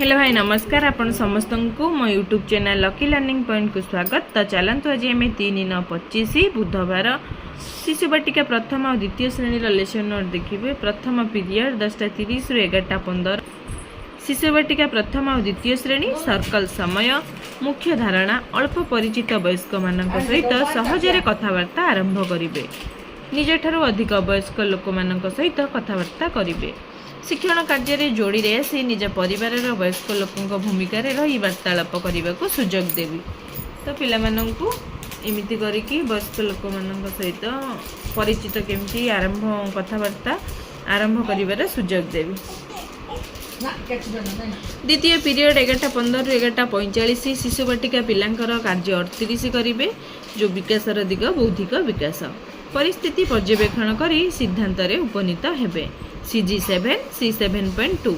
Hello भाई नमस्कार आपण समस्त को मो YouTube channel lucky learning point को स्वागत। तो चलतु आज आम 3/25 बुधवार शिशु बाटिका प्रथम और द्वितीय श्रेणी लेसन नोट देखिए। प्रथम पीरियड 10:30 रु 11:15। शिशु बाटिका प्रथम और द्वितीय श्रेणी सर्कल समय मुख्य धारणा अल्प परिचित वयस्क मान सहित सहजरे कथबार्ता आरंभ करेंगे। निज ठारू अधिक वयस्क लोक मान सहित कथबार्ता करेंगे। शिक्षण कार्य जोड़ी आसी निज परिवार वयस्क लोकों भूमिका रही वार्तालाप करने को सुजोग देवी। तो पिला माननकु एमिति करिकी वयस्क लोक मान सहित परिचित केमती आरंभ कथबार्ता आरंभ करिवार सुजोग देवी। द्वितीय पीरियड 11:15 रु 11:45 शिशु बाटिका पिलांकर कार्य 38 करिवे जो विकासर दिग बौद्धिक विकास परिस्थिति पर्यवेक्षण करी सिद्धांत रे उपनीत हेबे। CG7 C7.2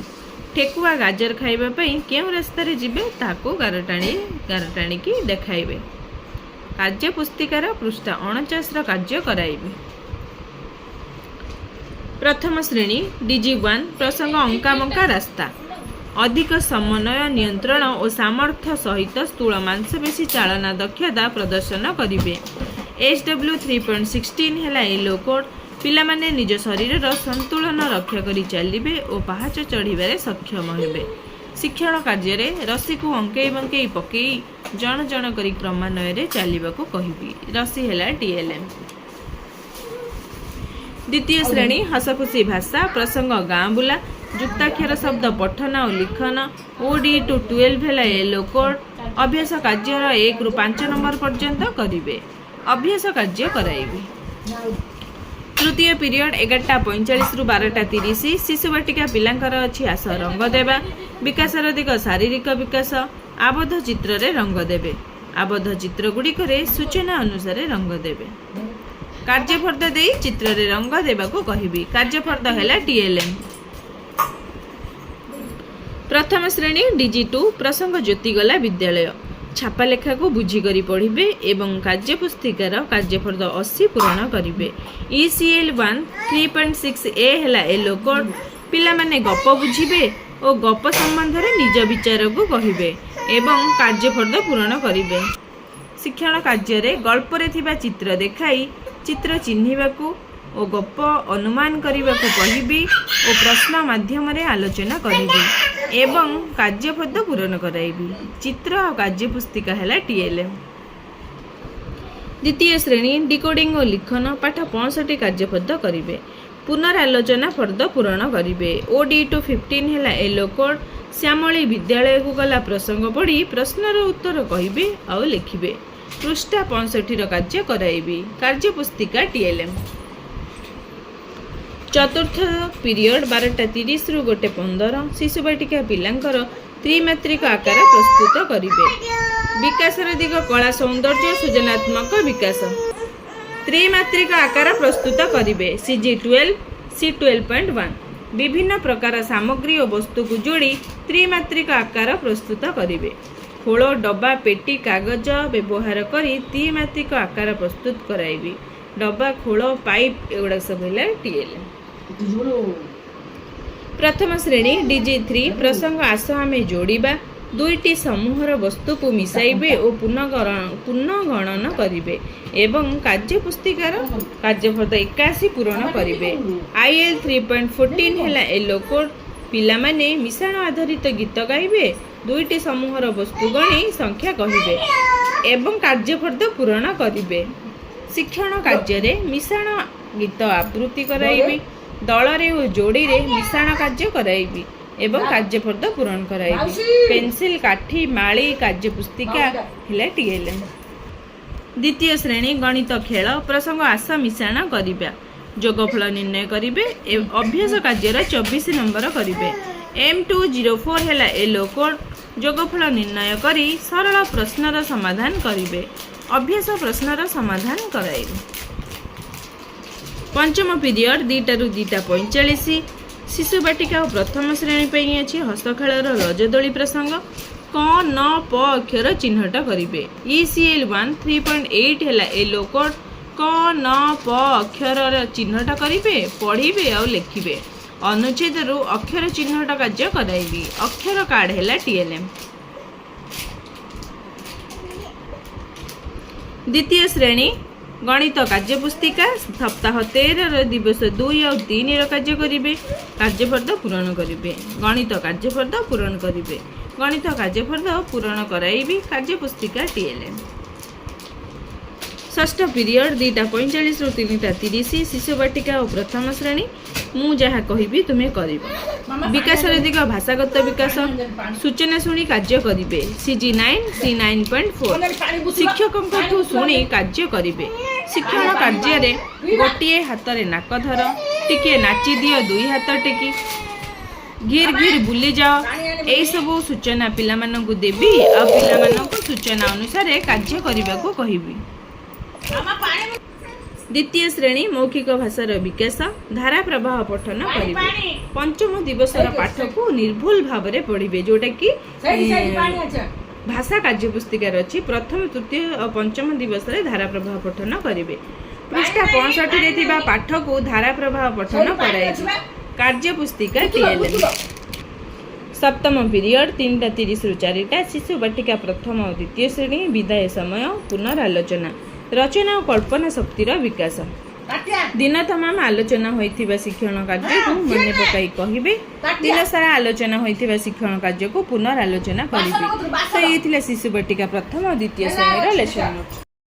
ठेकुआ गाजर खाइबा पई केउ रास्ता रे जिबे ताको गारटाणी की देखाइबे। कार्य पुस्तिकार पृष्ठा 49 रो कार्य कराइबे। प्रथम श्रेणी DG1 प्रसंग अंकामंका रास्ता अधिक समन्वय नियंत्रण और सामर्थ्य सहित स्थूल मांसपेशी चालना दक्षता प्रदर्शन करिवे। SW 3.16 है येलो कोड पिला माने निज शरीर संतुलन रक्षा करी चलिबे और पहाच चढ़ीबारे सक्षम हेबे। शिक्षण कार्य रे रस्सी को अंकई बंकई पकई जन जन करी क्रमान्वय रे चलिबाको कहिबी। रस्सी हैला TLM। द्वितीय श्रेणी हसखुशी भाषा प्रसंग गाँ बुला युक्ताक्षर शब्द पठन और लिखन OD to 12 है येलो कोड अभ्यास कार्य 1 रु 5 नंबर पर्यंत करिवे। अभ्यास कार्य कराइबे। तृतीय पीरियड 11:45 रु 12:30 शिशु बाटिका पिलांकर अछि आस रंग देवा विकासर दिग शारीरिक विकास आबद्ध चित्र रे रंग देबे। आबद्ध चित्र गुडी करे सूचना अनुसार रंग देबे। कार्यफर्द दे चित्र रे रंग देबा को कहिबी। कार्यफर्द हैला TLM। प्रथम श्रेणी DG2 प्रसंग ज्योति गला विद्यालय छापा लेखा को बुझी करी पढ़िबे एवं कार्य पुस्तिकार कार्यफर्द 80 पूर्ण करिवे। ECL 1 3.6A हैला येलो कोड पिला माने गप बुझिबे और गप संबंध रे निज विचार को कहिबे एवं कार्यफर्द पूर्ण करिवे। शिक्षण कार्य रे गल्प रे थिबा चित्र देखाई चित्र चिन्हिबाकू और गप अनुमान करने कहिबी और प्रश्न माध्यम रे आलोचना करिबी एवं कार्यपद पूरण कराइबी। चित्र और कार्य पुस्तिका हैला TLM। द्वितीय श्रेणी डिकोडिंग और लिखन पाठ 65 कार्यपद करिवे। पुनरालोचना फर्द पूरण करिवे। OD to 15 हैला येलो कोड श्यामली विद्यालय को गला प्रसंग पढ़ी प्रश्नर उत्तर कहिबे और लिखिबे। पृष्ठा 65 रो कार्य कराइबी। कार्य पुस्तिका TLM। चतुर्थ पीरियड 12:30 रु 1:15 शिशु बाटिका पिलांकर त्रिमात्रिक आकार प्रस्तुत करिवे। विकासर दिग कला सौंदर्य सृजनात्मक विकास त्रिमात्रिक आकार प्रस्तुत करिवे। CG12 C12.1 विभिन्न प्रकार सामग्री और वस्तु को जोड़ी त्रिमात्रिक आकार प्रस्तुत करिवे। खोल डब्बा पेटी कागज व्यवहार करी त्रिमात्रिक आकार प्रस्तुत कराइबी। डब्बा खोल पाइप एगुड़ा सब है TLM। प्रथम श्रेणी DG3 प्रसंग आस आमे जोड़िबा दुईटी समूहर वस्तु को मिसाइबे और पुनः गणन करिवे एवं कार्य पुस्तिकार कार्यफर्द 81 पूर्ण करिवे। IL 3.14 हैला येलो कोड पिला माने मिश्रण आधारित गीत गाइबे दुईटी समूहर वस्तु गणी संख्या कहिबे एवं कार्यफर्द पूर्ण करिवे। शिक्षण कार्य रे मिश्रण गीत आवृत्ति कराइबी दल रे और जोड़ी रे मिश्रण कार्य कराइबी एवं कार्यफर्द पूरण कराइबी। पेंसिल काठी माली कार्य पुस्तिका हैला TLM। द्वितीय श्रेणी गणित खेल प्रसंग आस मिश्रण करिबा जोगफल निर्णय करिवे अभ्यास कार्य 24 नंबर करिवे। M204 हैला येलो कोड जोगफल निर्णय करी सरल प्रश्नर समाधान करिवे। अभ्यास प्रश्नर समाधान कराइबे। पंचम पीरियड 2 रु 2:45 शिशु बाटिका और प्रथम श्रेणी पे अच्छी हस्तखेलर रजदोली प्रसंग क न प अक्षर चिन्हट करिवे। ECL 1 3.8 हैला येलो कोड क न प अक्षर चिन्हट करिवे पढ़िबे और लिखिबे। ଅନୁଚ୍ଛେଦରୁ ଅକ୍ଷର ଚିହ୍ନଟ କାର୍ଯ୍ୟ କରାଇବି। ଅକ୍ଷର କାର୍ଡ ହେଲା TLM। ଦ୍ୱିତୀୟ ଶ୍ରେଣୀ ଗଣିତ କାର୍ଯ୍ୟପୁସ୍ତିକା ସପ୍ତାହ 13ର ଦିବସ 2 ଆଉ 3ର କାର୍ଯ୍ୟ କରିବେ। କାର୍ଯ୍ୟଫର୍ଦ୍ଦ ପୂରଣ କରିବେ। ଗଣିତ କାର୍ଯ୍ୟଫର୍ଦ୍ଦ ପୂରଣ କରିବେ। ଗଣିତ କାର୍ଯ୍ୟଫର୍ଦ୍ଦ ପୂରଣ କରାଇବି। କାର୍ଯ୍ୟପୁସ୍ତିକା TLM। ଷଷ୍ଠ ପିରିୟଡ଼ 2:45ରୁ 3:30 ଶିଶୁ ବାଟିକା ଓ ପ୍ରଥମ ଶ୍ରେଣୀ। ମୁଁ ଯାହା କହିବି ତୁମେ କରିବ। ବିକାଶର ଦିଗ ଭାଷାଗତ ବିକାଶ। ସୂଚନା ଶୁଣି କାର୍ଯ୍ୟ କରିବେ। CG9 C9.4। ଶିକ୍ଷକଙ୍କଠୁ ଶୁଣି କାର୍ଯ୍ୟ କରିବେ। ଶିକ୍ଷଣ କାର୍ଯ୍ୟରେ ଗୋଟିଏ ହାତରେ ନାକ ଧର, ଟିକିଏ ନାଚି ଦିଅ 2 ହାତ ଟେକି, ଘିର୍ ଘିର୍ ବୁଲିଯାଅ, ଏହିସବୁ ସୂଚନା ପିଲାମାନଙ୍କୁ ଦେବି ଆଉ ପିଲାମାନଙ୍କୁ ସୂଚନା ଅନୁସାରେ କାର୍ଯ୍ୟ କରିବାକୁ କହିବି। ଦ୍ୱିତୀୟ ଶ୍ରେଣୀ ମୌଖିକ ଭାଷାର ବିକାଶ। ଧାରା ପ୍ରବାହ ପଠନ କରିବେ। ପଞ୍ଚମ ଦିବସର ପାଠକୁ ନିର୍ଭୁଲ ଭାବରେ ପଢ଼ିବେ, ଯେଉଁଟାକି ଭାଷା କାର୍ଯ୍ୟପୁସ୍ତିକାରେ ଅଛି। ପ୍ରଥମ, ତୃତୀୟ ଓ ପଞ୍ଚମ ଦିବସରେ ଧାରା ପ୍ରବାହ ପଠନ କରିବେ। ପୃଷ୍ଠା 65ରେ ଥିବା ପାଠକୁ ଧାରା ପ୍ରବାହ ପଠନ କରାଇବେ। କାର୍ଯ୍ୟପୁସ୍ତିକା TLM। ସପ୍ତମ ପିରିୟଡ଼ 3:30ରୁ 4ଟା ଶିଶୁ ବାଟିକା ପ୍ରଥମ ଓ ଦ୍ୱିତୀୟ ଶ୍ରେଣୀ। ବିଦାୟ ସମୟ ପୁନରାଲୋଚନା। ରଚନା ଓ କଳ୍ପନା ଶକ୍ତିର ବିକାଶ। ଦିନ ତମାମ ଆଲୋଚନା ହୋଇଥିବା ଶିକ୍ଷଣ କାର୍ଯ୍ୟକୁ ମନେ ପକାଇ କହିବେ। ଦିନ ସାରା ଆଲୋଚନା ହୋଇଥିବା ଶିକ୍ଷଣ କାର୍ଯ୍ୟକୁ ପୁନରାଲୋଚନା କରିବେ। ତ ଏଇ ଥିଲା ଶିଶୁ ବାଟିକା ପ୍ରଥମ ଓ ଦ୍ୱିତୀୟ ଶ୍ରେଣୀର ଲେସନ ନୋଟ୍।